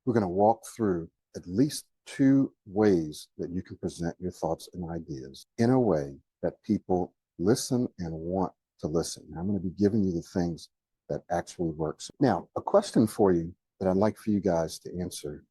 we're going to walk through at least 2 ways that you can present your thoughts and ideas in a way that people listen and want to listen. I'm going to be giving you the things that actually works. Now, a question for you that I'd like for you guys to answer,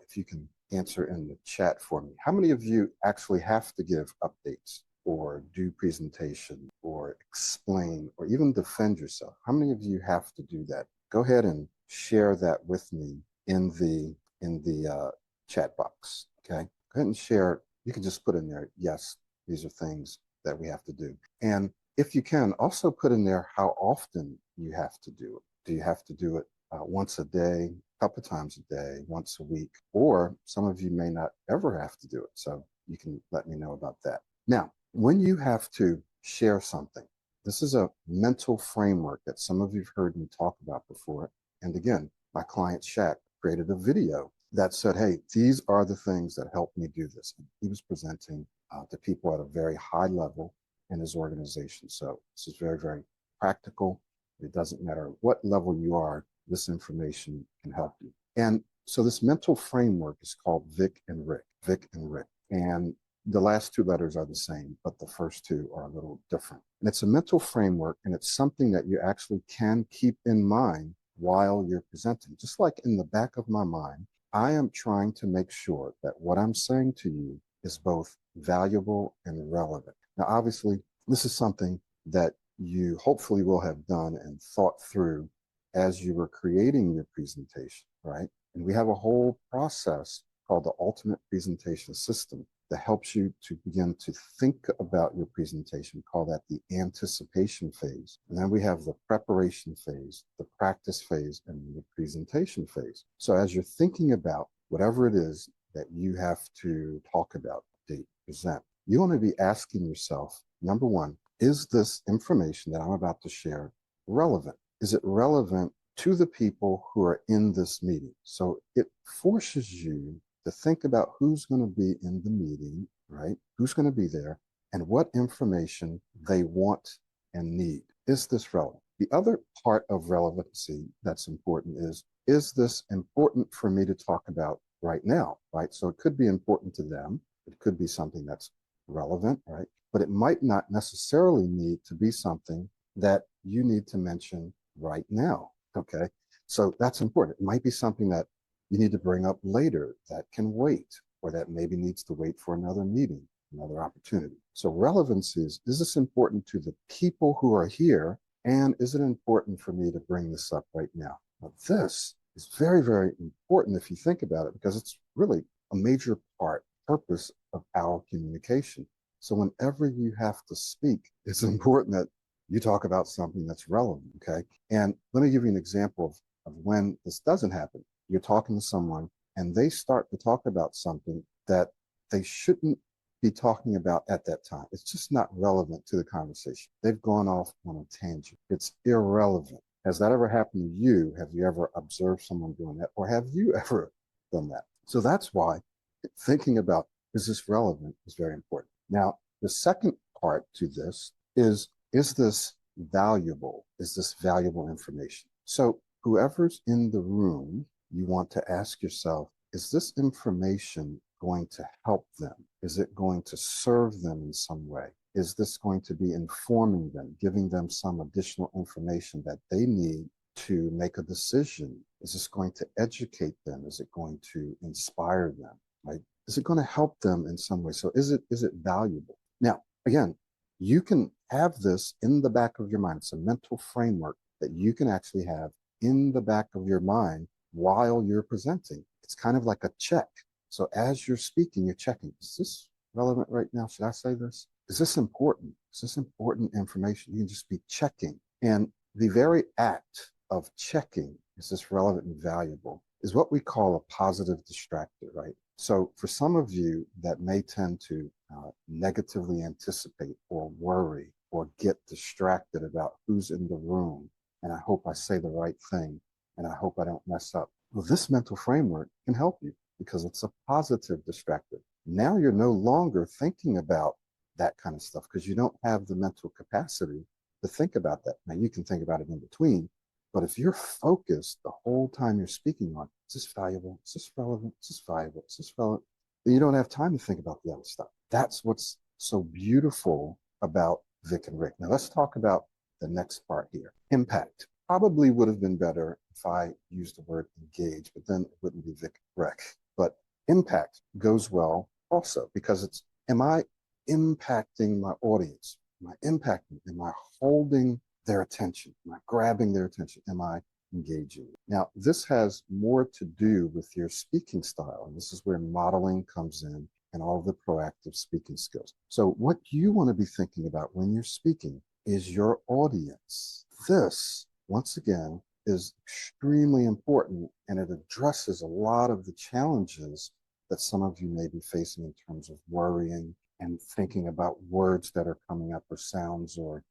if you can answer in the chat for me. How many of you actually have to give updates or do presentation or explain or even defend yourself? How many of you have to do that? Go ahead and share that with me in the chat box. Okay, go ahead and share. You can just put in there, yes, these are things that we have to do. And if you can, also put in there how often you have to do it. Do you have to do it once a day, a couple of times a day, once a week, or some of you may not ever have to do it. So you can let me know about that. Now, when you have to share something, this is a mental framework that some of you have heard me talk about before. And again, my client Shaq created a video that said, hey, these are the things that helped me do this. And he was presenting to people at a very high level in his organization. So this is very, very practical. It doesn't matter what level you are, this information can help you. And so this mental framework is called Vic and Rick, Vic and Rick. And the last 2 letters are the same, but the first 2 are a little different. And it's a mental framework, and it's something that you actually can keep in mind while you're presenting. Just like in the back of my mind, I am trying to make sure that what I'm saying to you is both valuable and relevant. Now, obviously, this is something that you hopefully will have done and thought through as you were creating your presentation, right? And we have a whole process called the Ultimate Presentation System that helps you to begin to think about your presentation. We call that the anticipation phase. And then we have the preparation phase, the practice phase, and the presentation phase. So as you're thinking about whatever it is that you have to talk about, update, present, you want to be asking yourself, number one, is this information that I'm about to share relevant? Is it relevant to the people who are in this meeting? So it forces you to think about who's going to be in the meeting, right? Who's going to be there and what information they want and need. Is this relevant? The other part of relevancy that's important is this important for me to talk about right now, right? So it could be important to them. It could be something that's relevant, right? But it might not necessarily need to be something that you need to mention right now, okay? So that's important. It might be something that you need to bring up later that can wait, or that maybe needs to wait for another meeting, another opportunity. So relevancy is this important to the people who are here? And is it important for me to bring this up right now? Now, this is very, very important if you think about it, because it's really a major purpose of our communication. So whenever you have to speak, it's important that you talk about something that's relevant, okay? And let me give you an example of when this doesn't happen. You're talking to someone and they start to talk about something that they shouldn't be talking about at that time. It's just not relevant to the conversation. They've gone off on a tangent. It's irrelevant. Has that ever happened to you? Have you ever observed someone doing that? Or have you ever done that? So that's why thinking about, is this relevant, is very important. Now, the second part to this is this valuable? Is this valuable information? So whoever's in the room, you want to ask yourself, is this information going to help them? Is it going to serve them in some way? Is this going to be informing them, giving them some additional information that they need to make a decision? Is this going to educate them? Is it going to inspire them, right? Is it going to help them in some way? So is it valuable? Now, again, you can have this in the back of your mind. It's a mental framework that you can actually have in the back of your mind while you're presenting. It's kind of like a check. So as you're speaking, you're checking, is this relevant right now? Should I say this? Is this important? Is this important information? You can just be checking. And the very act of checking, is this relevant and valuable, is what we call a positive distractor, right? So for some of you that may tend to negatively anticipate or worry or get distracted about who's in the room, and I hope I say the right thing, and I hope I don't mess up. Well, this mental framework can help you because it's a positive distractor. Now you're no longer thinking about that kind of stuff because you don't have the mental capacity to think about that. Now you can think about it in between, but if you're focused the whole time you're speaking on, Is this valuable? Is this relevant? Is this valuable? Is this relevant? Then you don't have time to think about the other stuff. That's what's so beautiful about Vic and Rick. Now let's talk about the next part here. Impact. Probably would have been better if I used the word engage, but then it wouldn't be Vic and Rick. But impact goes well also because it's, am I impacting my audience? Am I impacting? Am I holding their attention? Am I grabbing their attention? Am I engaging? Now, this has more to do with your speaking style, and this is where modeling comes in and all the proactive speaking skills. So what you want to be thinking about when you're speaking is your audience. This, once again, is extremely important, and it addresses a lot of the challenges that some of you may be facing in terms of worrying and thinking about words that are coming up or sounds or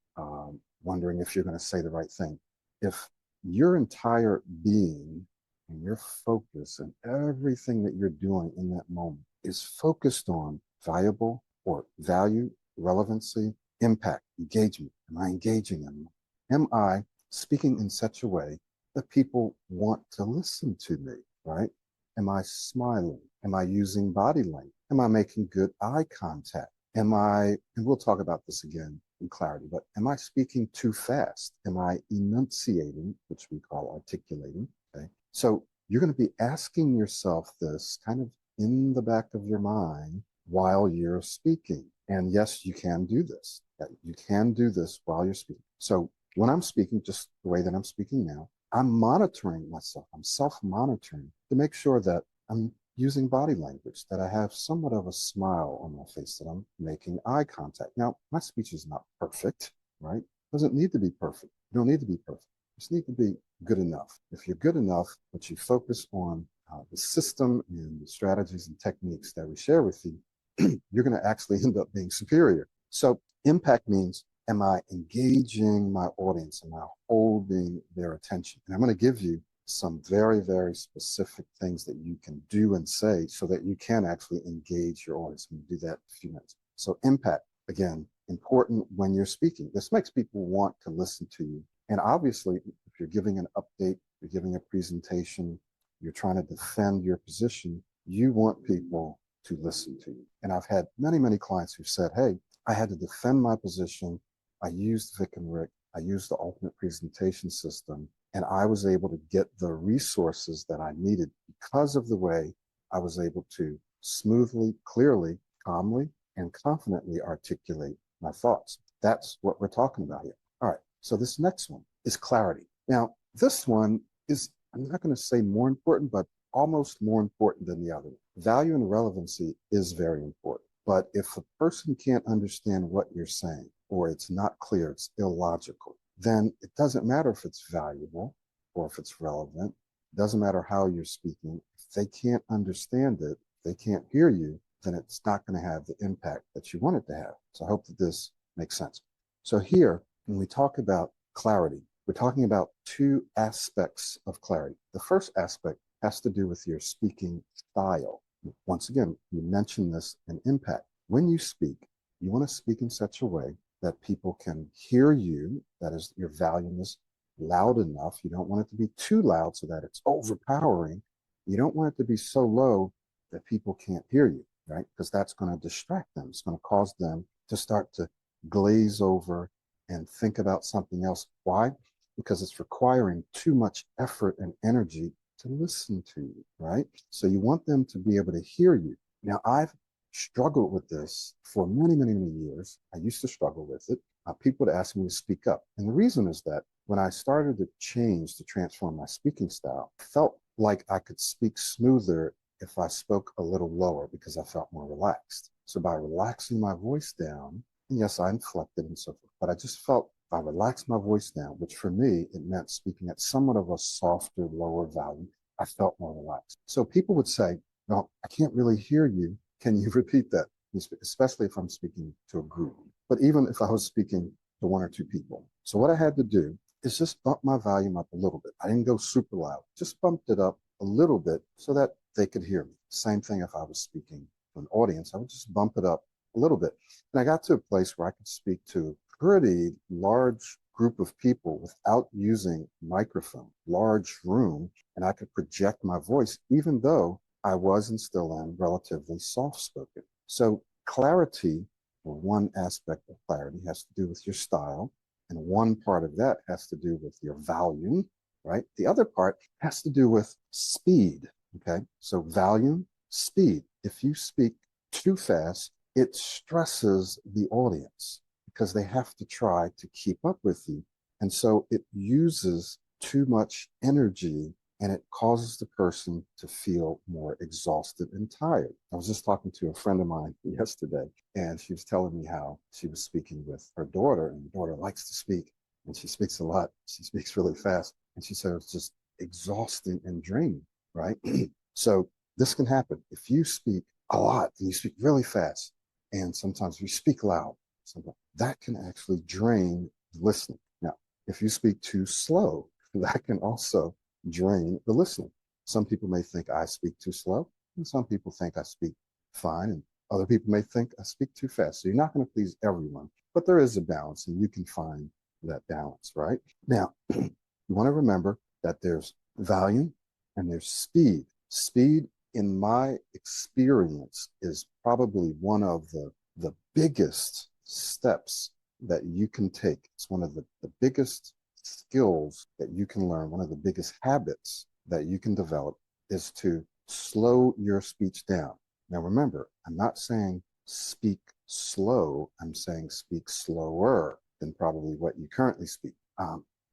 wondering if you're going to say the right thing. If your entire being and your focus and everything that you're doing in that moment is focused on valuable or value, relevancy, impact, engagement. Am I engaging them? Am I speaking in such a way that people want to listen to me, right? Am I smiling? Am I using body language? Am I making good eye contact? Am I, and we'll talk about this again in clarity, but am I speaking too fast? Am I enunciating, which we call articulating? Okay. So you're going to be asking yourself this kind of in the back of your mind while you're speaking. And yes, you can do this. You can do this while you're speaking. So when I'm speaking, just the way that I'm speaking now, I'm monitoring myself. I'm self-monitoring to make sure that I'm using body language, that I have somewhat of a smile on my face, that I'm making eye contact. Now, my speech is not perfect, right? It doesn't need to be perfect. You don't need to be perfect. You just need to be good enough. If you're good enough, but you focus on the system and the strategies and techniques that we share with you, you're going to actually end up being superior. So impact means, am I engaging my audience? Am I holding their attention? And I'm going to give you some very, very specific things that you can do and say so that you can actually engage your audience. We'll do that in a few minutes. So impact, again, important when you're speaking. This makes people want to listen to you. And obviously, if you're giving an update, you're giving a presentation, you're trying to defend your position, you want people to listen to you. And I've had many, many clients who said, hey, I had to defend my position. I used Vic and Rick. I used the ultimate presentation system, and I was able to get the resources that I needed because of the way I was able to smoothly, clearly, calmly, and confidently articulate my thoughts. That's what we're talking about here. All right, so this next one is clarity. Now, this one is, I'm not going to say more important, but almost more important than the other. Value and relevancy is very important. But if a person can't understand what you're saying, or it's not clear, it's illogical, then it doesn't matter if it's valuable or if it's relevant. It doesn't matter how you're speaking. If they can't understand it, if they can't hear you, then it's not going to have the impact that you want it to have. So I hope that this makes sense. So here, when we talk about clarity, we're talking about two aspects of clarity. The first aspect has to do with your speaking style. Once again, you mentioned this in impact. When you speak, you want to speak in such a way that people can hear you, that is, your volume is loud enough. You don't want it to be too loud so that it's overpowering. You don't want it to be so low that people can't hear you, right? Because that's going to distract them. It's going to cause them to start to glaze over and think about something else. Why? Because it's requiring too much effort and energy to listen to you, right? So you want them to be able to hear you. Now, I've struggled with this for many, many, many years. I used to struggle with it. People would ask me to speak up. And the reason is that when I started to change, to transform my speaking style, I felt like I could speak smoother if I spoke a little lower because I felt more relaxed. So by relaxing my voice down, and yes, I inflected and so forth, but I just felt if I relaxed my voice down, which for me, it meant speaking at somewhat of a softer, lower volume, I felt more relaxed. So people would say, no, I can't really hear you. Can you repeat that? Especially if I'm speaking to a group, but even if I was speaking to one or two people. So what I had to do is just bump my volume up a little bit. I didn't go super loud, just bumped it up a little bit so that they could hear me. Same thing if I was speaking to an audience, I would just bump it up a little bit. And I got to a place where I could speak to a pretty large group of people without using microphone, large room, and I could project my voice, even though I was and still am relatively soft spoken. So clarity, or one aspect of clarity, has to do with your style, and one part of that has to do with your volume, right? The other part has to do with speed, okay? So volume, speed. If you speak too fast, it stresses the audience because they have to try to keep up with you. And so it uses too much energy and it causes the person to feel more exhausted and tired. I was just talking to a friend of mine yesterday, and she was telling me how she was speaking with her daughter, and the daughter likes to speak, and she speaks a lot. She speaks really fast, and she said it's just exhausting and draining, right? So this can happen if you speak a lot and you speak really fast, and sometimes you speak loud. Sometimes that can actually drain the listening. Now, if you speak too slow, that can also drain the listening. Some people may think I speak too slow, and some people think I speak fine, and other people may think I speak too fast. So you're not going to please everyone, but there is a balance, and you can find that balance, right? Now, you want to remember that there's volume and there's speed. Speed, in my experience, is probably one of the biggest steps that you can take. It's one of the biggest skills that you can learn. One of the biggest habits that you can develop is to slow your speech down. Now, remember, I'm not saying speak slow. I'm saying speak slower than probably what you currently speak.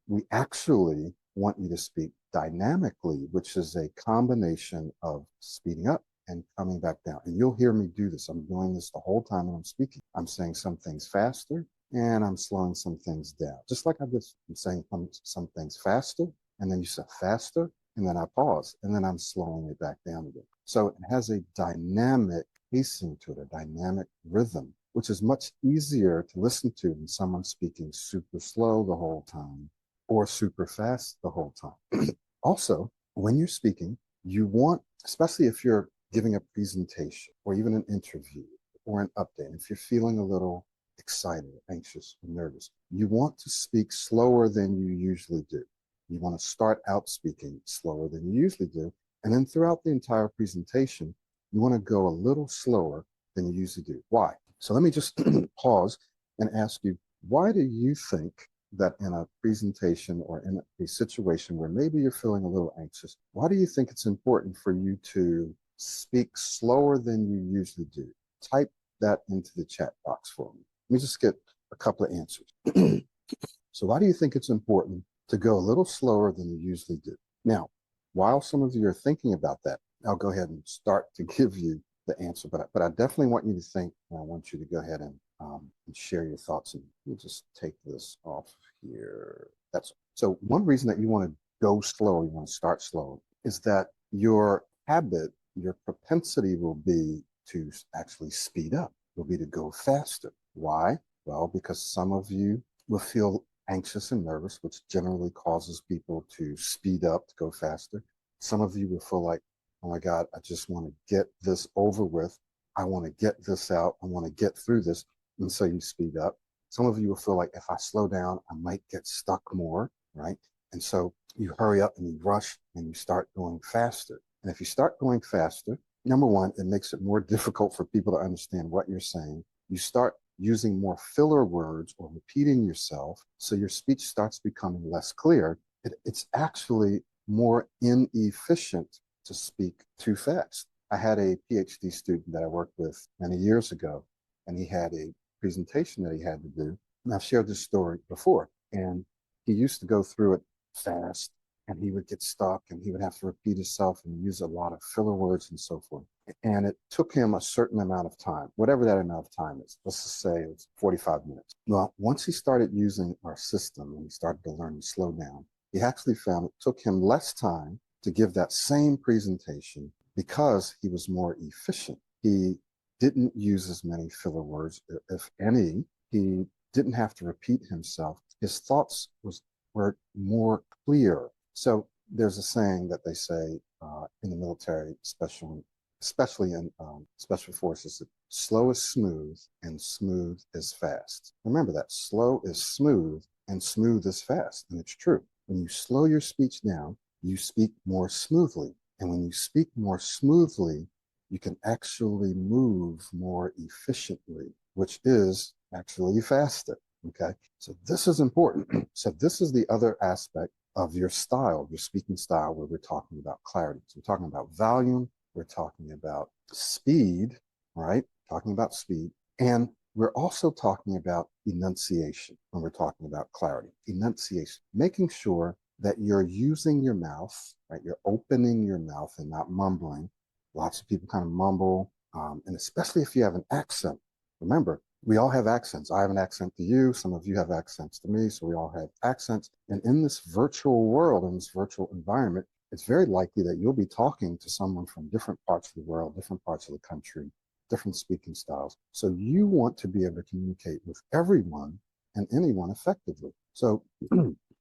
We actually want you to speak dynamically, which is a combination of speeding up and coming back down. And you'll hear me do this. I'm doing this the whole time when I'm speaking. I'm saying some things faster and I'm slowing some things down. Just like I'm saying some things faster, and then you say faster, and then I pause, and then I'm slowing it back down again. So it has a dynamic pacing to it, a dynamic rhythm, which is much easier to listen to than someone speaking super slow the whole time or super fast the whole time. Also, when you're speaking, you want, especially if you're giving a presentation or even an interview or an update, if you're feeling a little excited, anxious, or nervous, you want to speak slower than you usually do. You want to start out speaking slower than you usually do. And then throughout the entire presentation, you want to go a little slower than you usually do. Why? So let me just pause and ask you, why do you think that in a presentation or in a situation where maybe you're feeling a little anxious, why do you think it's important for you to speak slower than you usually do? Type that into the chat box for me. Let me just get a couple of answers. So why do you think it's important to go a little slower than you usually do? Now, while some of you are thinking about that, I'll go ahead and start to give you the answer, but I definitely want you to think, and I want you to go ahead and share your thoughts. And we'll just take this off here. So one reason that you want to go slow, you want to start slow, is that your habit, your propensity will be to actually speed up, will be to go faster. Why? Well, because some of you will feel anxious and nervous, which generally causes people to speed up, to go faster. Some of you will feel like, oh my God, I just want to get this over with. I want to get this out. I want to get through this. And so you speed up. Some of you will feel like if I slow down, I might get stuck more, right? And so you hurry up and you rush and you start going faster. And if you start going faster, number one, it makes it more difficult for people to understand what you're saying. You start using more filler words or repeating yourself, so your speech starts becoming less clear. It's actually more inefficient to speak too fast. I had a PhD student that I worked with many years ago, and he had a presentation that he had to do. And I've shared this story before. And he used to go through it fast, and he would get stuck, and he would have to repeat himself and use a lot of filler words and so forth. And it took him a certain amount of time, whatever that amount of time is. Let's just say it's 45 minutes. Well, once he started using our system and he started to learn to slow down, he actually found it took him less time to give that same presentation because he was more efficient. He didn't use as many filler words, if any. He didn't have to repeat himself. His thoughts were more clear. So there's a saying that they say in the military, especially in special forces, that slow is smooth and smooth is fast. Remember that slow is smooth and smooth is fast. And it's true. When you slow your speech down, you speak more smoothly. And when you speak more smoothly, you can actually move more efficiently, which is actually faster. Okay. So this is important. So this is the other aspect of your style, your speaking style, where we're talking about clarity. So we're talking about volume, we're talking about speed, right? Talking about speed. And we're also talking about enunciation when we're talking about clarity. Enunciation, making sure that you're using your mouth, right? You're opening your mouth and not mumbling. Lots of people kind of mumble, and especially if you have an accent. Remember, we all have accents. I have an accent to you. Some of you have accents to me. So we all have accents. And in this virtual world, in this virtual environment, it's very likely that you'll be talking to someone from different parts of the world, different parts of the country, different speaking styles. So you want to be able to communicate with everyone and anyone effectively. So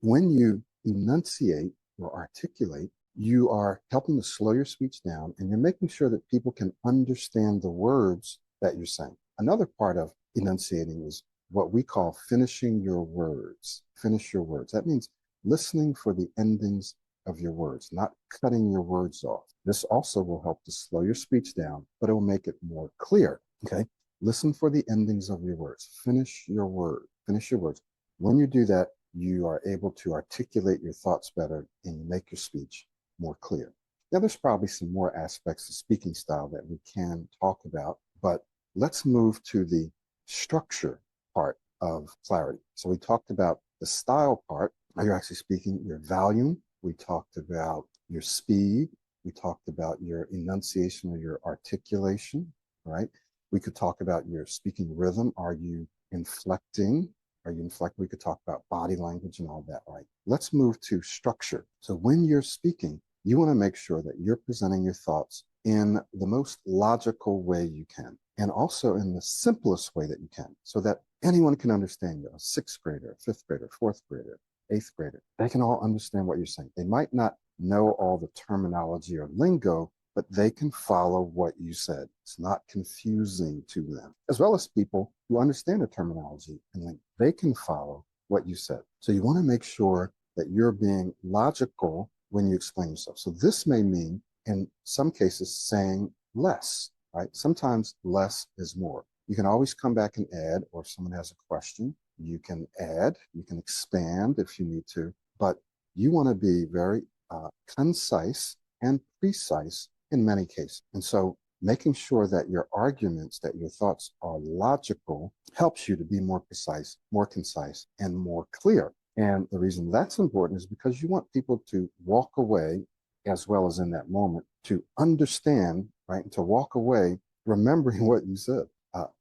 when you enunciate or articulate, you are helping to slow your speech down, and you're making sure that people can understand the words that you're saying. Another part of enunciating is what we call finishing your words. Finish your words. That means listening for the endings of your words, not cutting your words off. This also will help to slow your speech down, but it will make it more clear. Okay. Listen for the endings of your words. Finish your word. Finish your words. When you do that, you are able to articulate your thoughts better and you make your speech more clear. Now, there's probably some more aspects of speaking style that we can talk about, but let's move to the structure part of clarity. So we talked about the style part. Are you actually speaking your volume? We talked about your speed. We talked about your enunciation or your articulation, right? We could talk about your speaking rhythm. Are you inflecting? We could talk about body language and all that, right? Let's move to structure. So when you're speaking, you want to make sure that you're presenting your thoughts in the most logical way you can, and also in the simplest way that you can, so that anyone can understand you. A sixth grader, a fifth grader, fourth grader, eighth grader, they can all understand what you're saying. They might not know all the terminology or lingo, but they can follow what you said. It's not confusing to them, as well as people who understand the terminology and they can follow what you said. So you want to make sure that you're being logical when you explain yourself. So this may mean, in some cases, saying less, right? Sometimes less is more. You can always come back and add, or if someone has a question, you can add, you can expand if you need to, but you want to be very concise and precise in many cases. And so making sure that your arguments, that your thoughts are logical, helps you to be more precise, more concise, and more clear. And the reason that's important is because you want people to walk away, as well as in that moment, to understand, right? And to walk away remembering what you said.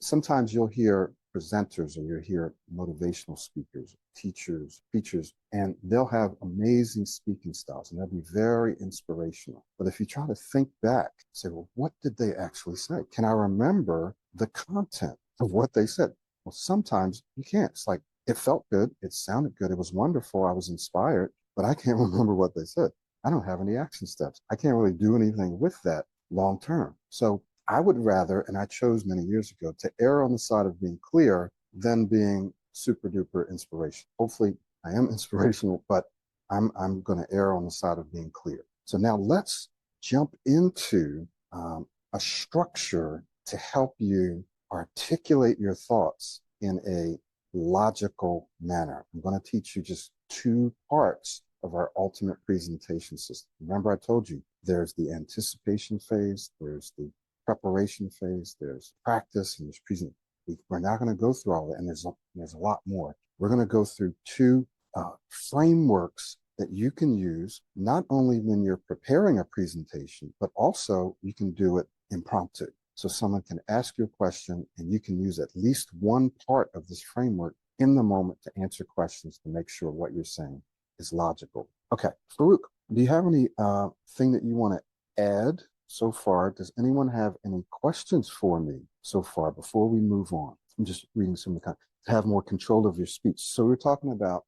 Sometimes you'll hear presenters or you'll hear motivational speakers, teachers, preachers, and they'll have amazing speaking styles and they'll be very inspirational. But if you try to think back, say, well, what did they actually say? Can I remember the content of what they said? Well, sometimes you can't. It's like, it felt good. It sounded good. It was wonderful. I was inspired, but I can't remember what they said. I don't have any action steps. I can't really do anything with that long term. So I would rather, and I chose many years ago, to err on the side of being clear than being super duper inspirational. Hopefully I am inspirational, but I'm going to err on the side of being clear. So now let's jump into a structure to help you articulate your thoughts in a logical manner. I'm going to teach you just two parts of our ultimate presentation system. Remember, I told you there's the anticipation phase, there's the preparation phase, there's practice, and there's presentation. We're not going to go through all that, and there's a lot more. We're going to go through two frameworks that you can use not only when you're preparing a presentation, but also you can do it impromptu. So someone can ask you a question, and you can use at least one part of this framework in the moment to answer questions to make sure what you're saying is logical. Okay, Farouk, do you have any thing that you want to add so far? Does anyone have any questions for me so far before we move on? I'm just reading some of the to have more control of your speech. So we're talking about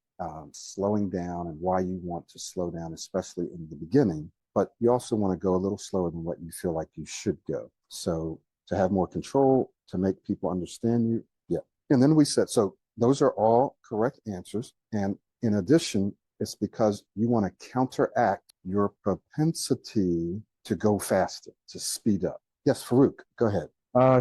slowing down and why you want to slow down, especially in the beginning, but you also want to go a little slower than what you feel like you should go. So to have more control, to make people understand you. Yeah. And then we said, so those are all correct answers. And in addition, it's because you want to counteract your propensity to go faster, to speed up. Yes, Farouk, go ahead.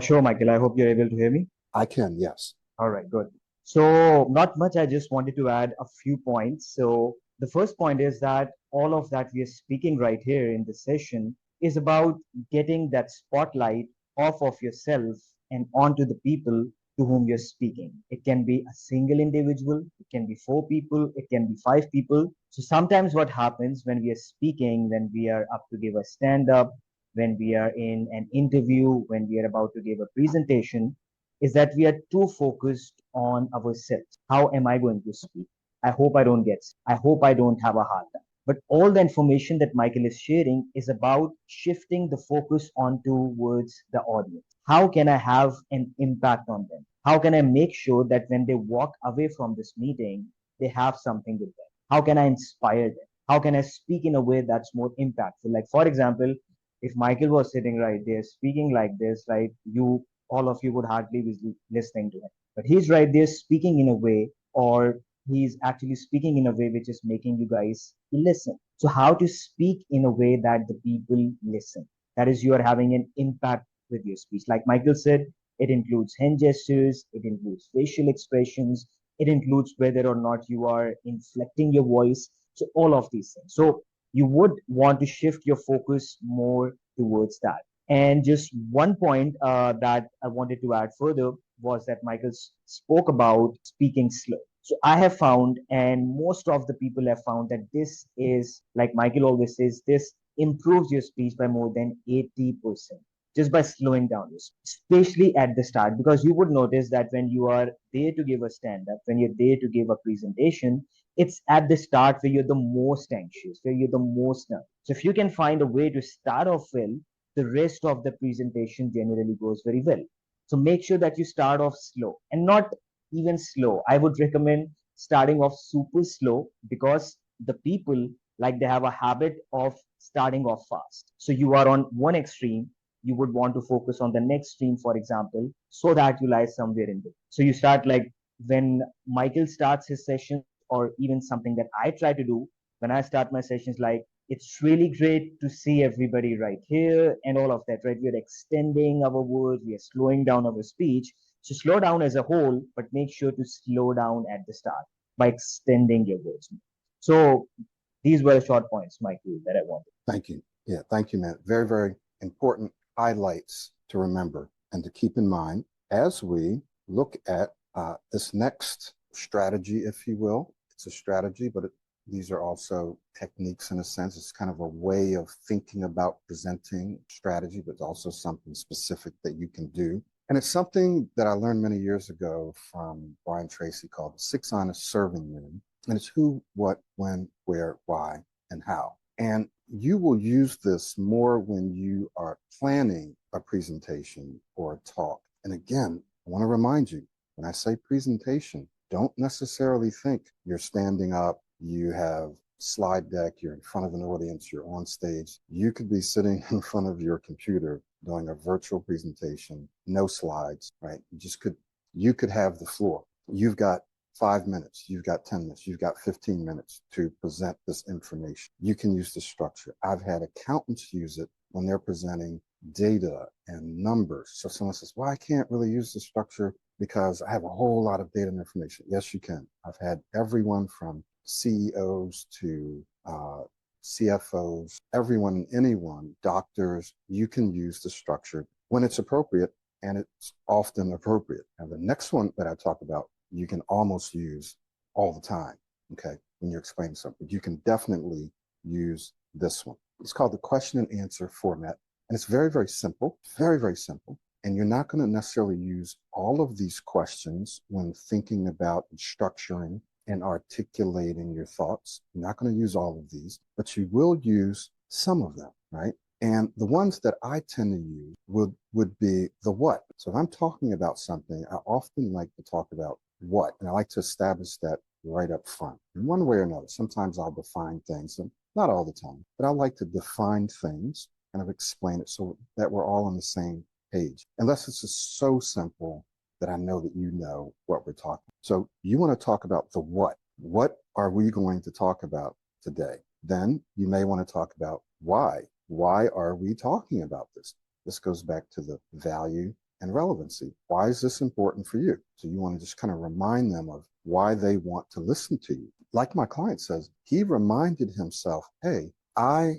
Sure, Michael. I hope you're able to hear me. I can, yes. All right, good. So, not much. I just wanted to add a few points. So, the first point is that all of that we are speaking right here in this session is about getting that spotlight off of yourself and onto the people to whom you're speaking. It can be a single individual, it can be four people, it can be five people. So, sometimes what happens when we are speaking, when we are up to give a stand up, when we are in an interview, when we are about to give a presentation, is that we are too focused on ourselves. How am I going to speak? I hope I don't get sick. I hope I don't have a heart attack. But all the information that Michael is sharing is about shifting the focus on towards the audience. How can I have an impact on them? How can I make sure that when they walk away from this meeting, they have something with them? How can I inspire them? How can I speak in a way that's more impactful? Like, for example, if Michael was sitting right there speaking like this, right, you all of you would hardly be listening to him. But he's right there speaking in a way, or he's actually speaking in a way which is making you guys listen. So, how to speak in a way that the people listen? That is, you are having an impact with your speech. Like Michael said, it includes hand gestures, it includes facial expressions, it includes whether or not you are inflecting your voice. So, all of these things. So, you would want to shift your focus more towards that. And just one point that I wanted to add further was that Michael spoke about speaking slow. So I have found, and most of the people have found, that this is, like Michael always says, this improves your speech by more than 80% just by slowing down your speech, especially at the start, because you would notice that when you are there to give a stand up, when you're there to give a presentation, it's at the start where you're the most anxious, where you're the most nervous. So if you can find a way to start off well, the rest of the presentation generally goes very well. So make sure that you start off slow and not even slow. I would recommend starting off super slow because the people like they have a habit of starting off fast. So you are on one extreme, you would want to focus on the next stream, for example, so that you lie somewhere in there. So you start like when Michael starts his session, or even something that I try to do when I start my sessions, like it's really great to see everybody right here and all of that, right? We are extending our words, we are slowing down our speech. So slow down as a whole, but make sure to slow down at the start by extending your words. So these were the short points, Michael, that I wanted. Thank you. Yeah, thank you, Matt. Very, very important highlights to remember and to keep in mind as we look at this next strategy, if you will. It's a strategy, but these are also techniques in a sense. It's kind of a way of thinking about presenting strategy, but also something specific that you can do. And it's something that I learned many years ago from Brian Tracy called the 6 Honest Serving Men. And it's who, what, when, where, why, and how. And you will use this more when you are planning a presentation or a talk. And again, I want to remind you, when I say presentation, don't necessarily think you're standing up, you have slide deck, you're in front of an audience, you're on stage. You could be sitting in front of your computer doing a virtual presentation, no slides, right? You could have the floor. You've got 5 minutes, you've got 10 minutes, you've got 15 minutes to present this information. You can use the structure. I've had accountants use it when they're presenting data and numbers. So someone says, well, I can't really use the structure because I have a whole lot of data and information. Yes, you can. I've had everyone from CEOs to CFOs, everyone, anyone, doctors, you can use the structure when it's appropriate, and it's often appropriate. And the next one that I talk about, you can almost use all the time, okay, when you're explaining something. You can definitely use this one. It's called the question and answer format, and it's very, very simple, very, very simple. And you're not going to necessarily use all of these questions when thinking about structuring and articulating your thoughts. You're not going to use all of these, but you will use some of them, right? And the ones that I tend to use would be the what. So if I'm talking about something, I often like to talk about what, and I like to establish that right up front in one way or another. Sometimes I'll define things, and not all the time, but I like to define things, kind of explain it so that we're all on the same page, unless it's just so simple that I know that you know what we're talking. So you want to talk about the what. What are we going to talk about today? Then you may want to talk about why. Why are we talking about this? This goes back to the value and relevancy. Why is this important for you? So you want to just kind of remind them of why they want to listen to you. Like my client says, he reminded himself, hey, I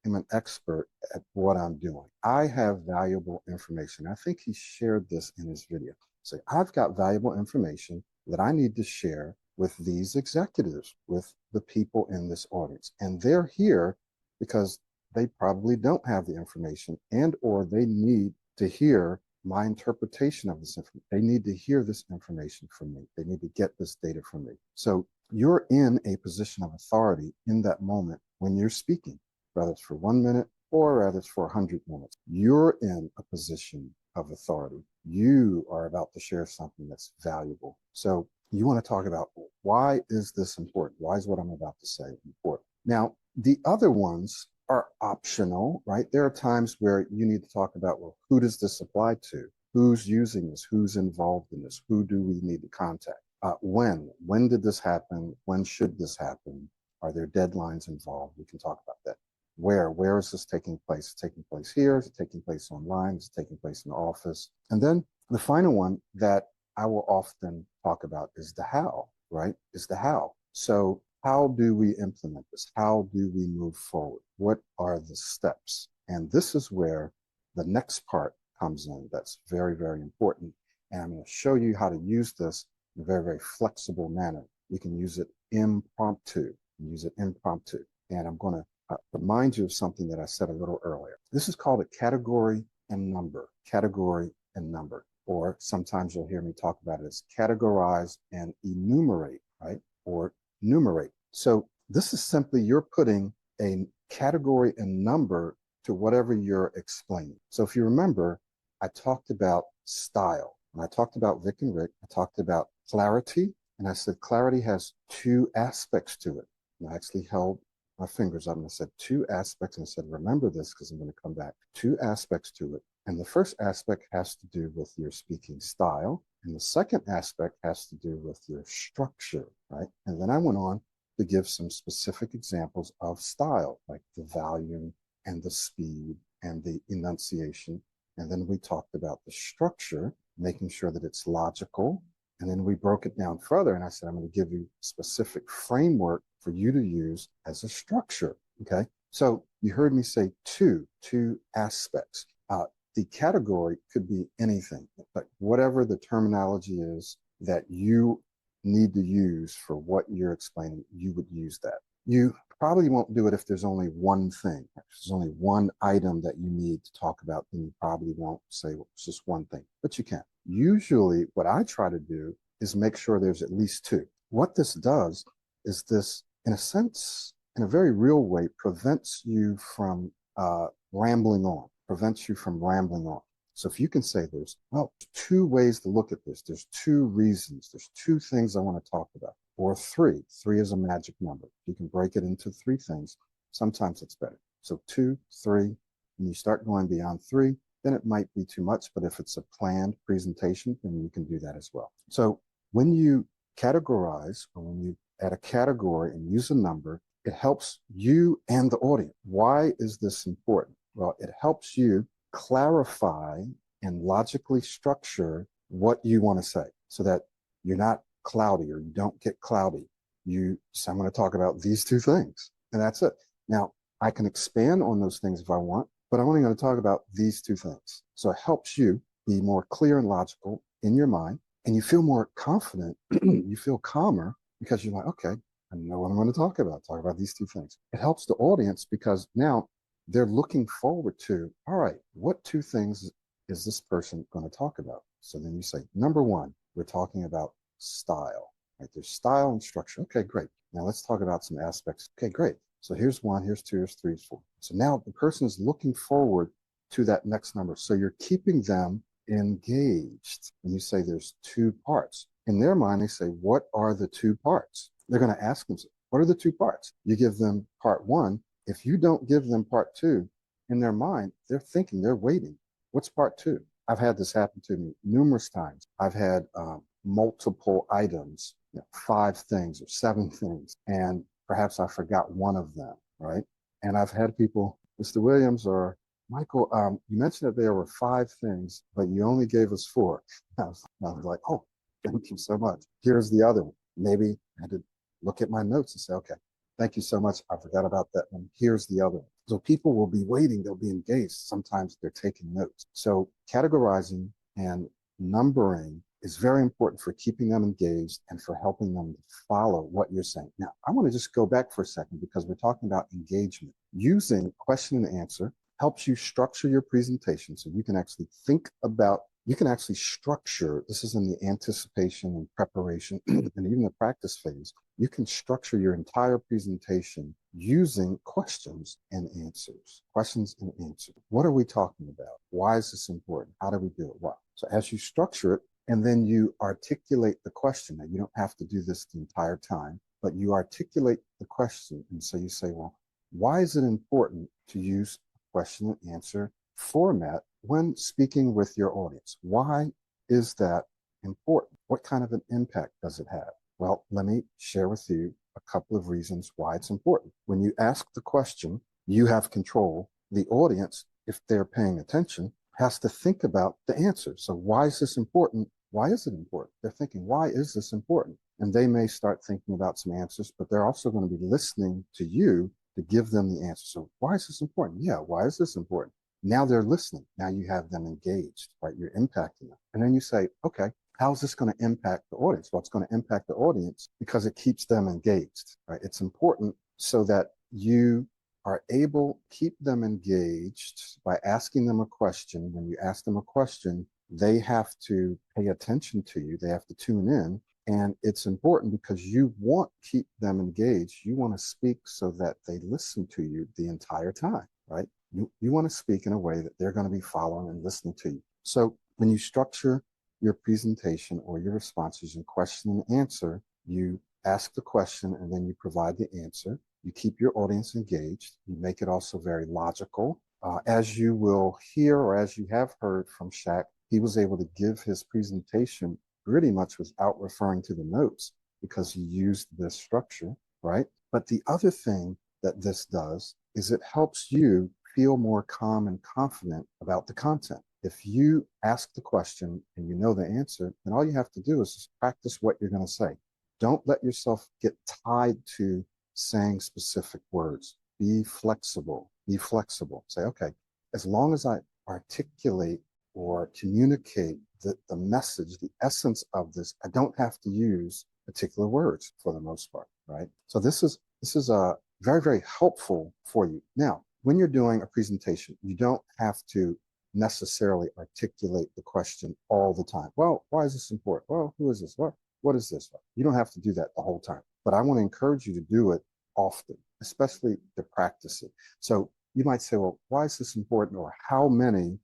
am an expert at what I'm doing. I have valuable information. I think he shared this in his video. So I've got valuable information that I need to share with these executives, with the people in this audience. And they're here because they probably don't have the information and or they need to hear my interpretation of this information. They need to hear this information from me. They need to get this data from me. So you're in a position of authority in that moment when you're speaking, whether it's for 1 minute or whether it's for 100 minutes. You're in a position of authority. You are about to share something that's valuable. So you want to talk about why is this important? Why is what I'm about to say important? Now, the other ones are optional, right? There are times where you need to talk about, well, who does this apply to? Who's using this? Who's involved in this? Who do we need to contact? When? When did this happen? When should this happen? Are there deadlines involved? We can talk about that. Where is this taking place? It's taking place here? Is it taking place online? Is it taking place in the office? And then the final one that I will often talk about is the how, right? Is the how. So how do we implement this? How do we move forward? What are the steps? And this is where the next part comes in. That's very, very important. And I'm going to show you how to use this in a very, very flexible manner. You can use it impromptu. And I'm going to remind you of something that I said a little earlier. This is called a category and number. Category and number. Or sometimes you'll hear me talk about it as categorize and enumerate, right? Or numerate. So this is simply you're putting a category and number to whatever you're explaining. So if you remember, I talked about style. When I talked about Vic and Rick, I talked about clarity. And I said clarity has two aspects to it. And I actually held my fingers up and I said two aspects. And I said, remember this because I'm going to come back. Two aspects to it. And the first aspect has to do with your speaking style. And the second aspect has to do with your structure, right? And then I went on to give some specific examples of style, like the volume and the speed and the enunciation. And then we talked about the structure, making sure that it's logical. And then we broke it down further. And I said, I'm going to give you a specific framework for you to use as a structure. Okay. So you heard me say two aspects. The category could be anything, but whatever the terminology is that you need to use for what you're explaining, you would use that. You probably won't do it if there's only one thing. If there's only one item that you need to talk about, then you probably won't say well, it's just one thing, but you can. Usually what I try to do is make sure there's at least two. What this does is this, in a sense, in a very real way, prevents you from rambling on. So if you can say there's, well, two ways to look at this. There's two reasons. There's two things I want to talk about. Or three. Three is a magic number. You can break it into three things. Sometimes it's better. So 2, 3, and you start going beyond 3, then it might be too much. But if it's a planned presentation, then you can do that as well. So when you categorize or when you add a category and use a number, it helps you and the audience. Why is this important? Well, it helps you clarify and logically structure what you want to say so that you're not cloudy or you don't get cloudy. So I'm going to talk about these two things, and that's it. Now, I can expand on those things if I want, but I'm only going to talk about these two things. So it helps you be more clear and logical in your mind, and you feel more confident. You feel calmer because you're like, okay, I know what I'm going to talk about these two things. It helps the audience because now they're looking forward to, all right, what two things is this person going to talk about? So then you say, number one, we're talking about style, right? There's style and structure. Okay, great. Now let's talk about some aspects. Okay, great. So here's 1, here's 2, here's 3, here's 4. So now the person is looking forward to that next number. So you're keeping them engaged. And you say there's 2 parts. In their mind, they say, what are the 2 parts? They're going to ask themselves, what are the 2 parts? You give them part 1. If you don't give them part 2, in their mind, they're thinking, they're waiting. What's part 2? I've had this happen to me numerous times. I've had multiple items 5 things or 7 things, and perhaps I forgot one of them, right? And I've had people, Mr. Williams or Michael, you mentioned that there were 5 things, but you only gave us 4. I was like, oh, thank you so much. Here's the other one. Maybe I had to look at my notes and say, okay, thank you so much. I forgot about that one. Here's the other one. So people will be waiting. They'll be engaged. Sometimes they're taking notes. So categorizing and numbering is very important for keeping them engaged and for helping them to follow what you're saying. Now, I want to just go back for a second because we're talking about engagement. Using question and answer helps you structure your presentation so you can actually think about, you can actually structure, this is in the anticipation and preparation and even the practice phase, you can structure your entire presentation using questions and answers. Questions and answers. What are we talking about? Why is this important? How do we do it? Why? So as you structure it, and then you articulate the question. Now, you don't have to do this the entire time, but you articulate the question. And so you say, well, why is it important to use a question and answer format when speaking with your audience? Why is that important? What kind of an impact does it have? Well, let me share with you a couple of reasons why it's important. When you ask the question, you have control. The audience, if they're paying attention, has to think about the answer. So why is this important? Why is it important? They're thinking, why is this important? And they may start thinking about some answers, but they're also going to be listening to you to give them the answer. So why is this important? Yeah, why is this important? Now they're listening. Now you have them engaged, right? You're impacting them. And then you say, okay, how's this going to impact the audience? Well, it's going to impact the audience because it keeps them engaged, right? It's important so that you are able to keep them engaged by asking them a question. When you ask them a question, they have to pay attention to you. They have to tune in. And it's important because you want to keep them engaged. You want to speak so that they listen to you the entire time, right? You want to speak in a way that they're going to be following and listening to you. So when you structure your presentation or your response using question and answer, you ask the question and then you provide the answer. You keep your audience engaged. You make it also very logical. As you will hear or as you have heard from Shaq, he was able to give his presentation pretty much without referring to the notes because he used this structure, right? But the other thing that this does is it helps you feel more calm and confident about the content. If you ask the question and you know the answer, then all you have to do is just practice what you're going to say. Don't let yourself get tied to saying specific words. Be flexible. Be flexible. Say, okay, as long as I articulate or communicate the message, the essence of this, I don't have to use particular words for the most part, right? So this is very, very helpful for you. Now, when you're doing a presentation, you don't have to necessarily articulate the question all the time. Well, why is this important? Well, who is this? What is this? You don't have to do that the whole time. But I want to encourage you to do it often, especially to practice it. So you might say, well, why is this important? Or how many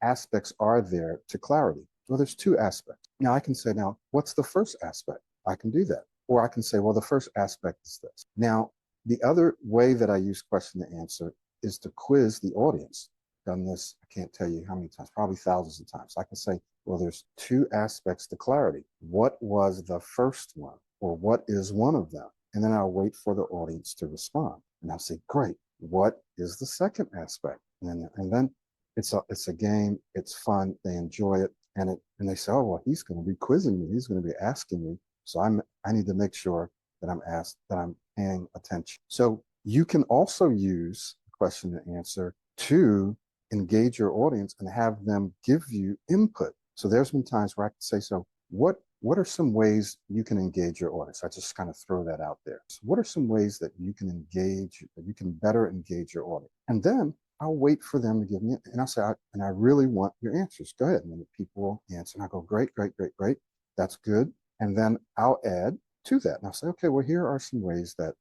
aspects are there to clarity? Well, there's 2 aspects. Now I can say, now, what's the first aspect? I can do that. Or I can say, well, the first aspect is this. Now, the other way that I use question and answer is to quiz the audience. Done this, I can't tell you how many times, probably thousands of times. I can say, well, there's 2 aspects to clarity. What was the first one? Or what is one of them? And then I'll wait for the audience to respond. And I'll say, great, what is the second aspect? And then it's a game, it's fun, they enjoy it, and they say, oh, well, he's going to be quizzing me, he's going to be asking me. So I need to make sure that I'm paying attention. So you can also use question and answer to engage your audience and have them give you input. So there's been times where I can say, so what are some ways you can engage your audience? I just kind of throw that out there. So what are some ways that you can engage, that you can better engage your audience? And then I'll wait for them to give me, and I'll say, and I really want your answers. Go ahead. And then the people will answer. And I go, great, great, great, great. That's good. And then I'll add to that. And I'll say, okay, well, here are some ways that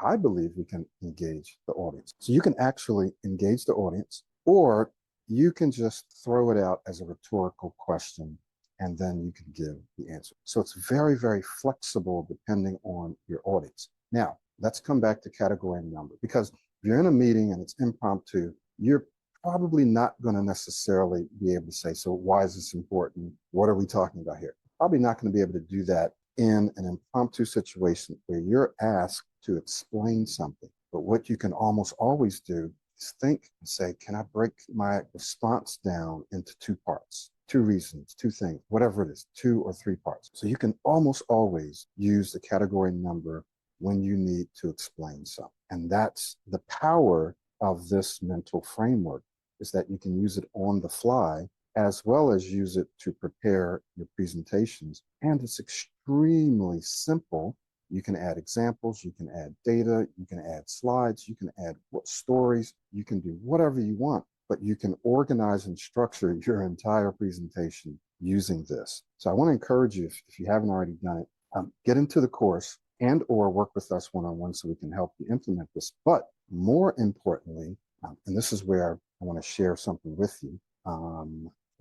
I believe we can engage the audience. So you can actually engage the audience, or you can just throw it out as a rhetorical question, and then you can give the answer. So it's very, very flexible depending on your audience. Now, let's come back to category and number, because if you're in a meeting and it's impromptu, you're probably not going to necessarily be able to say, so why is this important? What are we talking about here? Probably not going to be able to do that in an impromptu situation where you're asked to explain something. But what you can almost always do is think and say, can I break my response down into two parts? Two reasons, two things, whatever it is, 2 or 3 parts. So you can almost always use the category number when you need to explain something. And that's the power of this mental framework, is that you can use it on the fly as well as use it to prepare your presentations. And it's extremely simple. You can add examples, you can add data, you can add slides, you can add stories, you can do whatever you want, but you can organize and structure your entire presentation using this. So I want to encourage you, if you haven't already done it, get into the course and or work with us one-on-one so we can help you implement this. But more importantly, and this is where I want to share something with you.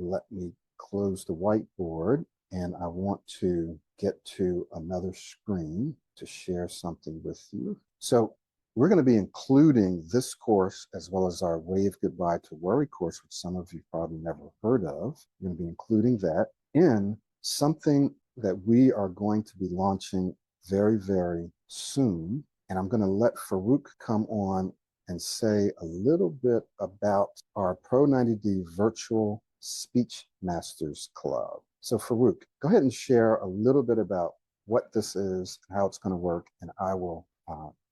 Let me close the whiteboard, and I want to get to another screen to share something with you. So we're going to be including this course as well as our Wave Goodbye to Worry course, which some of you probably never heard of. We're going to be including that in something that we are going to be launching very, very soon. And I'm going to let Farouk come on and say a little bit about our Pro 90D Virtual Speech Masters Club. So Farouk, go ahead and share a little bit about what this is, how it's going to work, and I will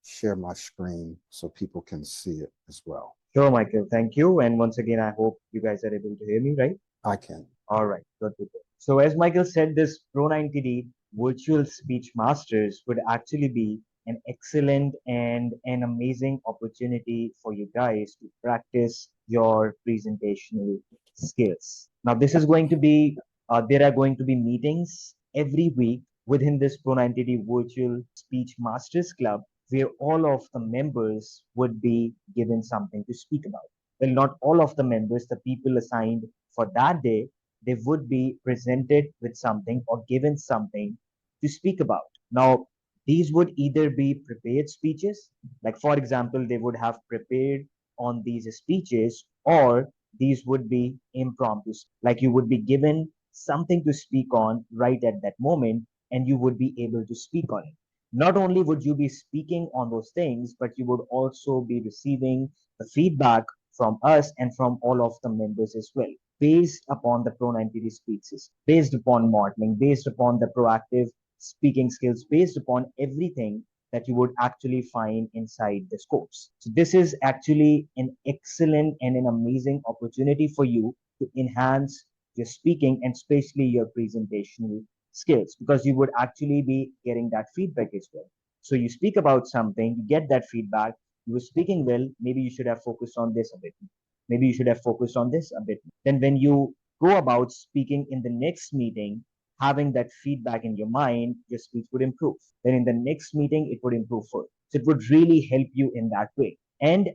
share my screen so people can see it as well. Sure, Michael. Thank you. And once again, I hope you guys are able to hear me, right? I can. All right. Good. So as Michael said, this Pro 90D Virtual Speech Masters would actually be an excellent and an amazing opportunity for you guys to practice your presentational skills. Now, this is going to be, there are going to be meetings every week within this Pro 90D Virtual Speech Masters Club, where all of the members would be given something to speak about. Well, not all of the members, the people assigned for that day, they would be presented with something or given something to speak about. Now, these would either be prepared speeches, like for example, they would have prepared on these speeches, or these would be impromptu, like you would be given something to speak on right at that moment, and you would be able to speak on it. Not only would you be speaking on those things, but you would also be receiving the feedback from us and from all of the members as well, based upon the Pro 90 speeches, based upon modeling, based upon the proactive speaking skills, based upon everything that you would actually find inside this course. So this is actually an excellent and an amazing opportunity for you to enhance your speaking and especially your presentational skills, because you would actually be getting that feedback as well. So you speak about something, you get that feedback, you were speaking well, maybe you should have focused on this a bit. Maybe you should have focused on this a bit. Then when you go about speaking in the next meeting, having that feedback in your mind, your speech would improve. Then in the next meeting, it would improve further. So it would really help you in that way. And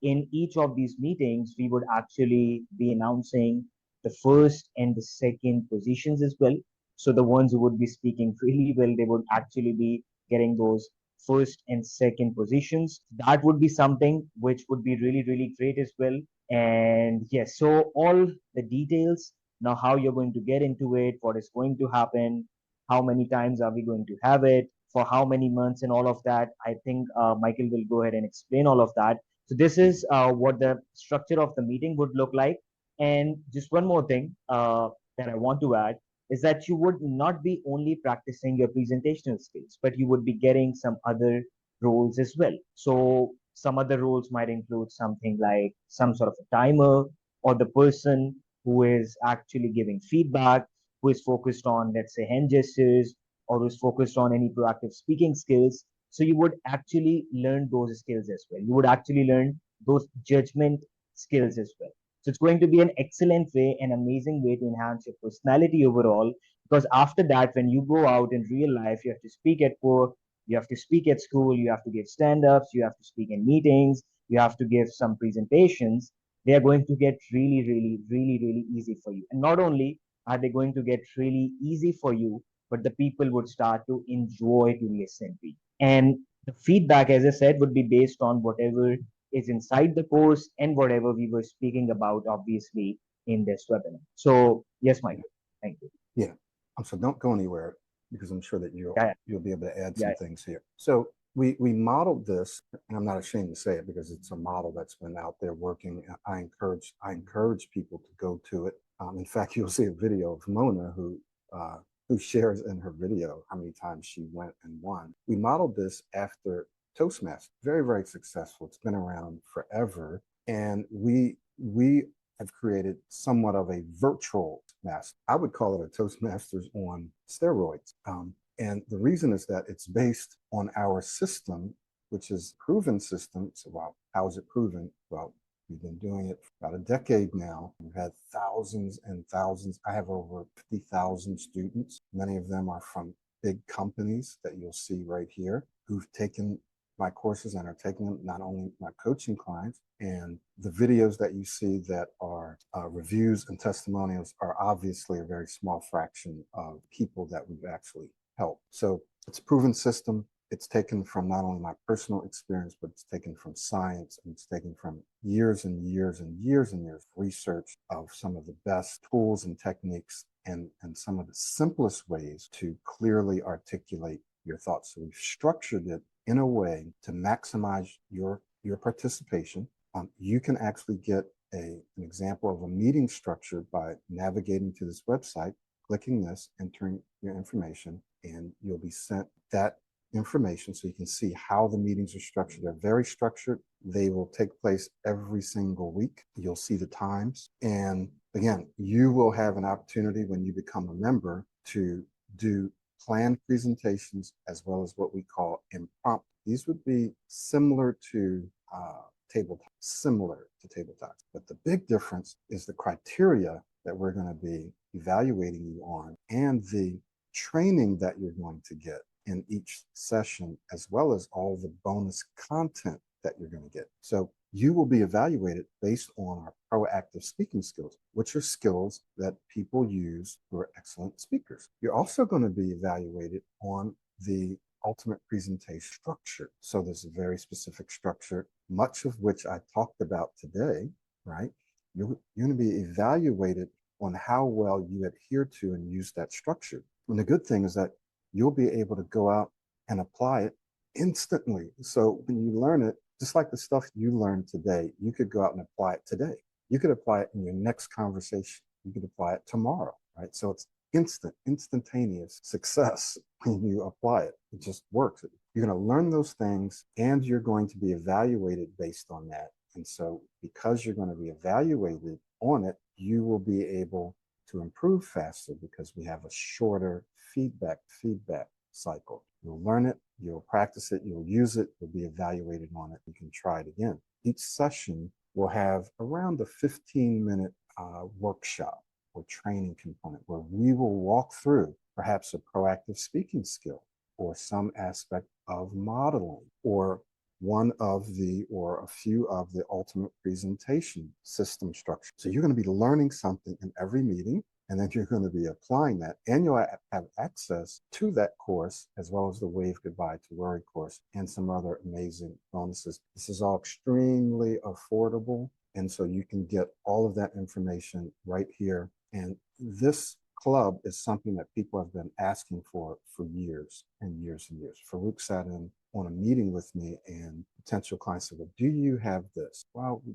in each of these meetings, we would actually be announcing the first and the second positions as well. So the ones who would be speaking really well, they would actually be getting those first and second positions. That would be something which would be really, really great as well. And yes, so all the details, now how you're going to get into it, what is going to happen, how many times are we going to have it, for how many months, and all of that. I think Michael will go ahead and explain all of that. So this is what the structure of the meeting would look like. And just one more thing that I want to add is that you would not be only practicing your presentational skills, but you would be getting some other roles as well. So some other roles might include something like some sort of a timer, or the person who is actually giving feedback, who is focused on, let's say, hand gestures, or who is focused on any proactive speaking skills. So you would actually learn those skills as well. You would actually learn those judgment skills as well. So it's going to be an excellent way, an amazing way to enhance your personality overall. Because after that, when you go out in real life, you have to speak at work, you have to speak at school, you have to give stand ups, you have to speak in meetings, you have to give some presentations. They are going to get really, really, really, really easy for you. And not only are they going to get really easy for you, but the people would start to enjoy to listen to you. And the feedback, as I said, would be based on whatever is inside the course and whatever we were speaking about, obviously, in this webinar. So, yes, Michael, thank you. Yeah. So don't go anywhere. because I'm sure that Yeah, you'll be able to add yeah, some things here. So we modeled this, and I'm not ashamed to say it because it's a model that's been out there working. I encourage people to go to it. In fact, you'll see a video of Mona who shares in her video how many times she went and won. We modeled this after Toastmasters, very, very successful. It's been around forever. And we have created somewhat of a virtual master. I would call it a Toastmasters on steroids. And the reason is that it's based on our system, which is a proven system. So, well, how is it proven? Well, we've been doing it for about a decade now. We've had thousands and thousands. I have over 50,000 students. Many of them are from big companies that you'll see right here who've taken my courses and are taking them, not only my coaching clients. And the videos that you see that are reviews and testimonials are obviously a very small fraction of people that we've actually helped. So it's a proven system. It's taken from not only my personal experience, but it's taken from science, and it's taken from years and years and years and years of research of some of the best tools and techniques and some of the simplest ways to clearly articulate your thoughts. So we've structured it in a way to maximize your participation. You can actually get an example of a meeting structure by navigating to this website, clicking this, entering your information, and you'll be sent that information so you can see how the meetings are structured. They're very structured. They will take place every single week. You'll see the times. And again, you will have an opportunity when you become a member to do planned presentations as well as what we call impromptu. These would be similar to table talks. But the big difference is the criteria that we're going to be evaluating you on and the training that you're going to get in each session, as well as all the bonus content that you're going to get. So you will be evaluated based on our proactive speaking skills, which are skills that people use who are excellent speakers. You're also going to be evaluated on the ultimate presentation structure. So there's a very specific structure, much of which I talked about today, right? You're going to be evaluated on how well you adhere to and use that structure. And the good thing is that you'll be able to go out and apply it instantly. So when you learn it, just like the stuff you learned today, you could go out and apply it today. You could apply it in your next conversation. You could apply it tomorrow, right? So it's instantaneous success when you apply it. It just works. You're going to learn those things and you're going to be evaluated based on that. And so because you're going to be evaluated on it, you will be able to improve faster because we have a shorter feedback cycle. You'll learn it, you'll practice it, you'll use it, you'll be evaluated on it. You can try it again. Each session will have around a 15-minute workshop or training component where we will walk through perhaps a proactive speaking skill or some aspect of modeling or one of the or a few of the ultimate presentation system structure. So you're going to be learning something in every meeting, and then you're going to be applying that, and you'll have access to that course as well as the Wave Goodbye to Worry course and some other amazing bonuses. This is all extremely affordable, and so you can get all of that information right here. And this club is something that people have been asking for years and years and years. Farouk sat in on a meeting with me and potential clients said, well, do you have this? Well, we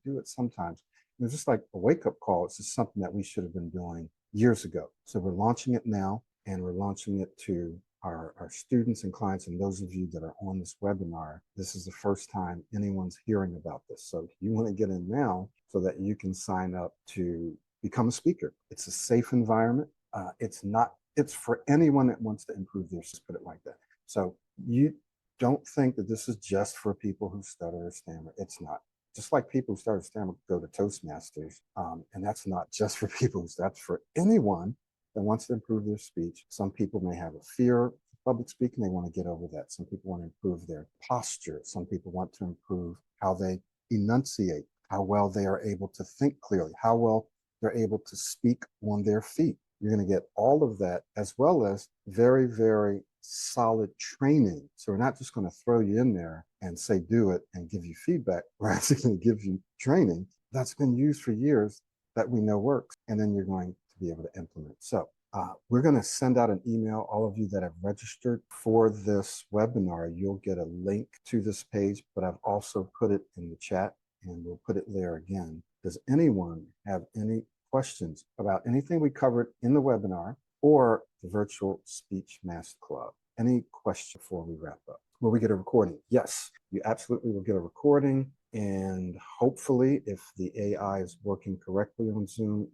do it sometimes. It's just like a wake-up call. It's just something that we should have been doing years ago. So we're launching it now, and we're launching it to our students and clients. And those of you that are on this webinar, this is the first time anyone's hearing about this. So you want to get in now so that you can sign up to become a speaker. It's a safe environment. It's for anyone that wants to improve their, just put it like that. So you don't think that this is just for people who stutter or stammer. It's not. Just like people who stutter or stammer go to Toastmasters, and that's not just for people who, that's for anyone that wants to improve their speech. Some people may have a fear of public speaking. They want to get over that. Some people want to improve their posture. Some people want to improve how they enunciate, how well they are able to think clearly, how well they're able to speak on their feet. You're going to get all of that as well as very, very solid training. So we're not just going to throw you in there and say, do it and give you feedback. We're actually going to give you training that's been used for years that we know works. And then you're going to be able to implement. So We're going to send out an email. All of you that have registered for this webinar, you'll get a link to this page, but I've also put it in the chat and we'll put it there again. Does anyone have any questions about anything we covered in the webinar or the Virtual Speech Master Club? Any questions before we wrap up? Will we get a recording? Yes, you absolutely will get a recording. And hopefully, if the AI is working correctly on Zoom,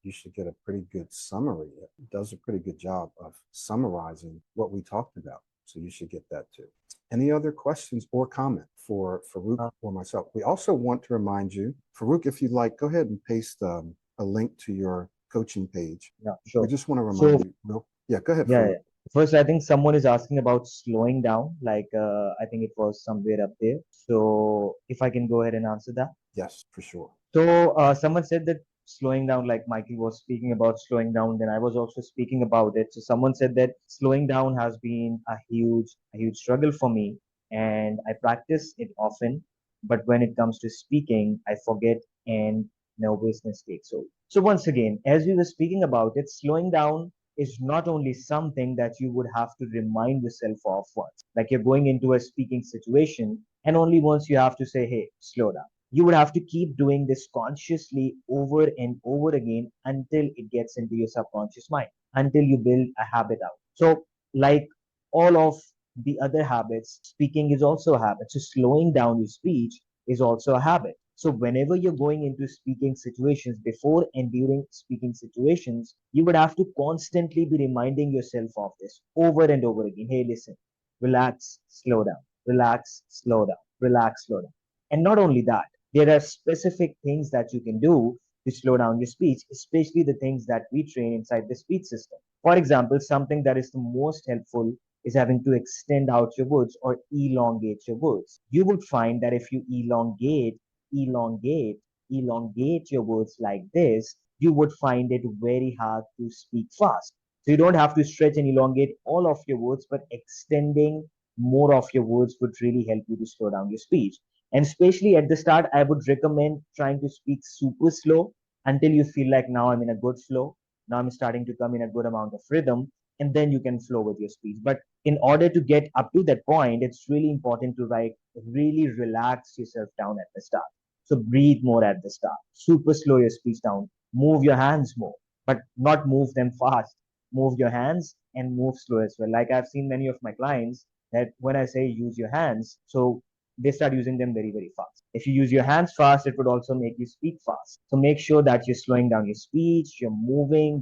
you should get a pretty good summary. It does a pretty good job of summarizing what we talked about. So you should get that too. Any other questions or comment for Farouk or myself? We also want to remind you, Farouk, if you'd like, go ahead and paste a link to your coaching page. Yeah, sure. We just want to So remind you. Yeah, go ahead, yeah, Farouk. yeah. First, I think someone is asking about slowing down. Like, I think it was somewhere up there. So if I can go ahead and answer that. Yes, for sure. So someone said that slowing down, like Michael was speaking about slowing down, then I was also speaking about it. So someone said that slowing down has been a huge struggle for me, and I practice it often. But when it comes to speaking, I forget and nervousness takes over. So once again, as we were speaking about it, slowing down is not only something that you would have to remind yourself of once, like you're going into a speaking situation, and only once you have to say, "Hey, slow down." You would have to keep doing this consciously over and over again until it gets into your subconscious mind, until you build a habit out. So, like all of the other habits, speaking is also a habit. So, slowing down your speech is also a habit. So, whenever you're going into speaking situations, before and during speaking situations, you would have to constantly be reminding yourself of this over and over again. Hey, listen, relax, slow down, relax, slow down, relax, slow down. And not only that, there are specific things that you can do to slow down your speech, especially the things that we train inside the speech system. For example, something that is the most helpful is having to extend out your words or elongate your words. You would find that if you elongate, elongate your words like this, you would find it very hard to speak fast. So you don't have to stretch and elongate all of your words, but extending more of your words would really help you to slow down your speech. And especially at the start, I would recommend trying to speak super slow until you feel like now I'm in a good flow. Now I'm starting to come in a good amount of rhythm, and then you can flow with your speech. But in order to get up to that point, it's really important to like really relax yourself down at the start. So breathe more at the start, super slow your speech down, move your hands more, but not move them fast. Move your hands and move slow as well. Like I've seen many of my clients that when I say use your hands, so they start using them very, very fast. If you use your hands fast, it would also make you speak fast. So make sure that you're slowing down your speech, you're moving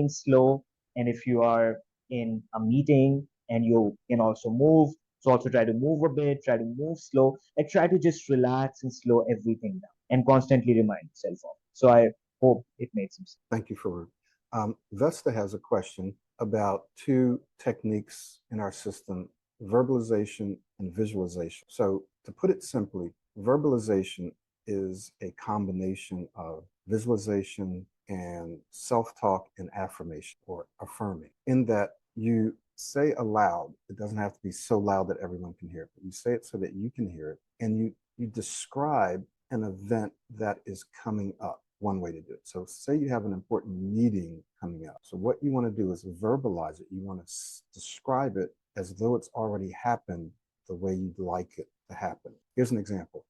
slow. And if you are in a meeting and you can also move, so also try to move a bit, try to move slow, like try to just relax and slow everything down and constantly remind yourself of it. So I hope it made sense. Thank you, Farouk. Vesta has a question about two techniques in our system, verbalization and visualization. So to put it simply, verbalization is a combination of visualization and self-talk and affirmation or affirming, in that you say aloud. It doesn't have to be so loud that everyone can hear it, but you say it so that you can hear it, and you describe an event that is coming up. One way to do it. So say you have an important meeting coming up. So what you want to do is verbalize it. You want to describe it as though it's already happened the way you'd like it to happen. Here's an example.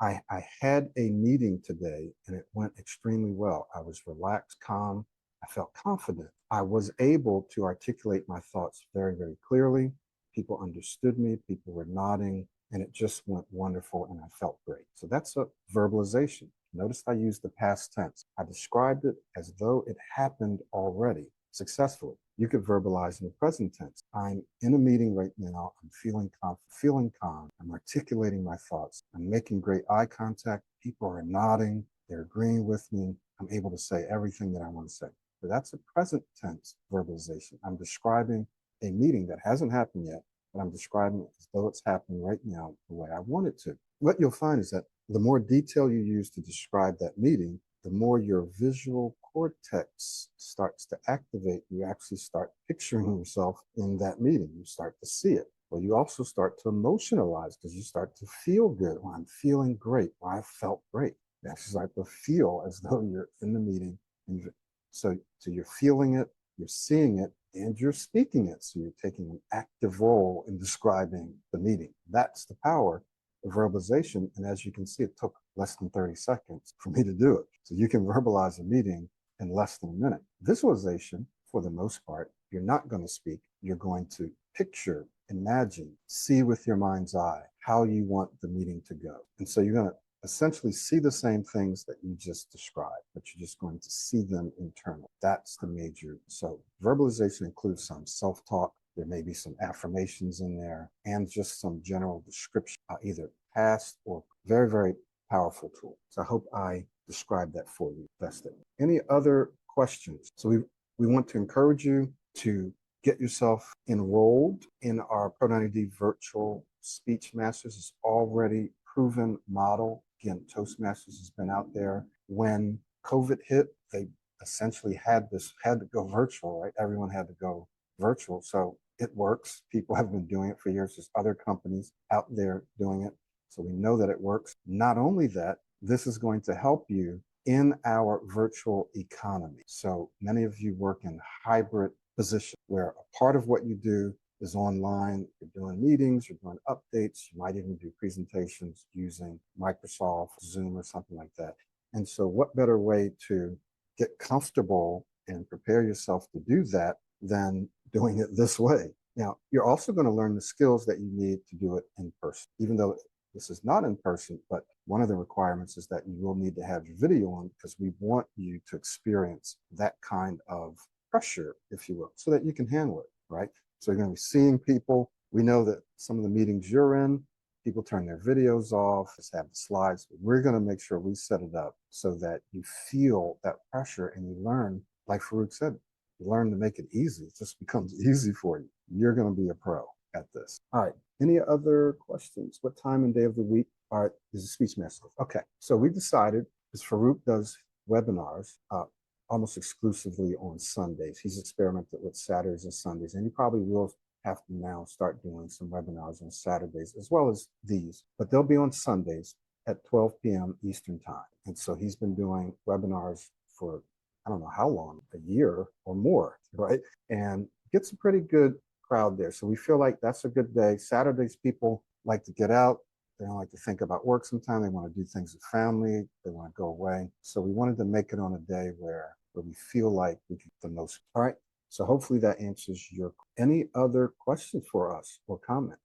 I had a meeting today and it went extremely well. I was relaxed, calm. I felt confident. I was able to articulate my thoughts very, very clearly. People understood me. People were nodding, and it just went wonderful and I felt great. So that's a verbalization. Notice I used the past tense. I described it as though it happened already successfully. You could verbalize in the present tense. I'm in a meeting right now. I'm feeling calm. I'm articulating my thoughts. I'm making great eye contact. People are nodding. They're agreeing with me. I'm able to say everything that I want to say. So that's a present tense verbalization. I'm describing a meeting that hasn't happened yet, but I'm describing it as though it's happening right now the way I want it to. What you'll find is that the more detail you use to describe that meeting, the more your visual cortex starts to activate. You actually start picturing yourself in that meeting. You start to see it. Well, you also start to emotionalize because you start to feel good. Well, I'm feeling great. Well, I felt great. You actually start to feel as though you're in the meeting. And so you're feeling it. you're seeing it and you're speaking it. So you're taking an active role in describing the meeting. That's the power of verbalization. And as you can see, it took less than 30 seconds for me to do it. So you can verbalize a meeting in less than a minute. Visualization, for the most part, you're not going to speak. You're going to picture, imagine, see with your mind's eye how you want the meeting to go. And so you're going to essentially see the same things that you just described, but you're just going to see them internally. That's the major. So verbalization includes some self-talk. There may be some affirmations in there and just some general description, either past or very, very powerful tool. So I hope I described that for you. Best. Any other questions? So we want to encourage you to get yourself enrolled in our Pro90D virtual speech masters. It's already proven model. Again, Toastmasters has been out there. When COVID hit, they essentially had to go virtual, right? Everyone had to go virtual. So it works. People have been doing it for years. There's other companies out there doing it. So we know that it works. Not only that, this is going to help you in our virtual economy. So many of you work in hybrid positions where a part of what you do is online. You're doing meetings, you're doing updates, you might even do presentations using Microsoft, Zoom, or something like that. And so what better way to get comfortable and prepare yourself to do that than doing it this way? Now, you're also going to learn the skills that you need to do it in person, even though this is not in person, but one of the requirements is that you will need to have your video on because we want you to experience that kind of pressure, if you will, so that you can handle it, right? So you're going to be seeing people. We know that some of the meetings you're in, people turn their videos off, just have the slides. But we're going to make sure we set it up so that you feel that pressure and you learn, like Farouk said, you learn to make it easy. It just becomes easy for you. You're going to be a pro at this. All right. Any other questions? What time and day of the week is a speech master? Okay. So we decided, because Farouk does webinars, almost exclusively on Sundays. He's experimented with Saturdays and Sundays, and he probably will have to now start doing some webinars on Saturdays as well as these, but they'll be on Sundays at 12 p.m. Eastern time. And so he's been doing webinars for, I don't know how long, a year or more, right? And gets a pretty good crowd there. So we feel like that's a good day. Saturdays, people like to get out. They don't like to think about work sometimes. They want to do things with family. They want to go away. So we wanted to make it on a day where we feel like we get the most. All right. So hopefully that answers your. Any other questions for us or comment?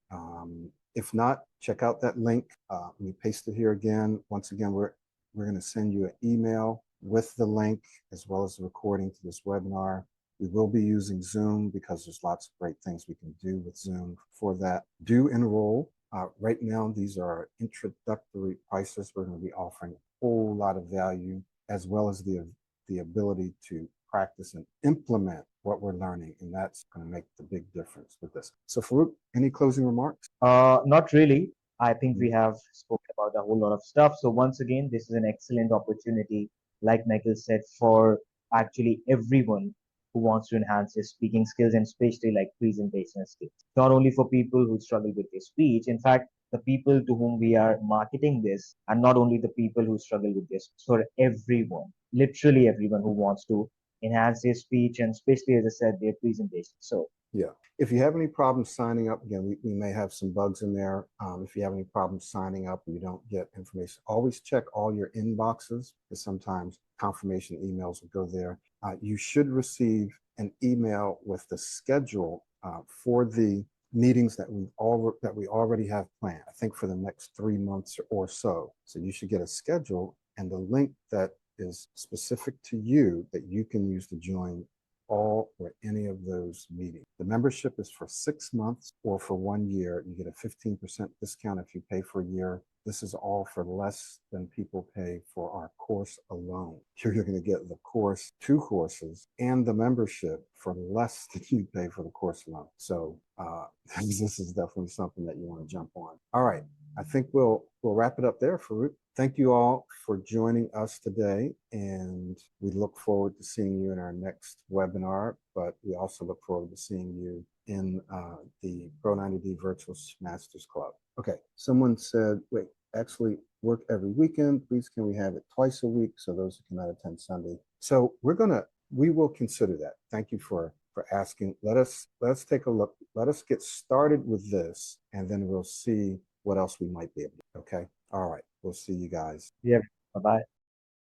If not, check out that link. Let me paste it here again. Once again, we're going to send you an email with the link as well as the recording to this webinar. We will be using Zoom because there's lots of great things we can do with Zoom for that. Do enroll. Right now, these are introductory prices. We're going to be offering a whole lot of value as well as the ability to practice and implement what we're learning. And that's going to make the big difference with this. So Farouk, any closing remarks? Not really. I think we have spoken about a whole lot of stuff. So once again, this is an excellent opportunity, like Michael said, for actually everyone who wants to enhance their speaking skills and especially like presentation skills. Not only for people who struggle with their speech. In fact, the people to whom we are marketing this, and not only the people who struggle with this, for everyone, literally everyone who wants to enhance their speech and especially, as I said, their presentation. So yeah. If you have any problems signing up, again, we may have some bugs in there. If you have any problems signing up and you don't get information, always check all your inboxes because sometimes confirmation emails will go there. You should receive an email with the schedule for the meetings that we already have planned. I think for the next 3 months or so. So you should get a schedule and the link that is specific to you that you can use to join all or any of those meetings. The membership is for 6 months or for 1 year. You get a 15% discount if you pay for a year. This is all for less than people pay for our course alone. You're going to get the course, 2 courses, and the membership for less than you pay for the course alone. So this is definitely something that you want to jump on. All right. I think we'll wrap it up there, Farouk. Thank you all for joining us today, and we look forward to seeing you in our next webinar, but we also look forward to seeing you in the Pro90D Virtual Masters Club. Okay, someone said, wait, actually work every weekend. Please, can we have it twice a week so those who cannot attend Sunday? So we're going to we will consider that. Thank you for asking. Let's take a look. Let us get started with this, and then we'll see what else we might be able to. Okay. All right. We'll see you guys. Yeah. Bye bye.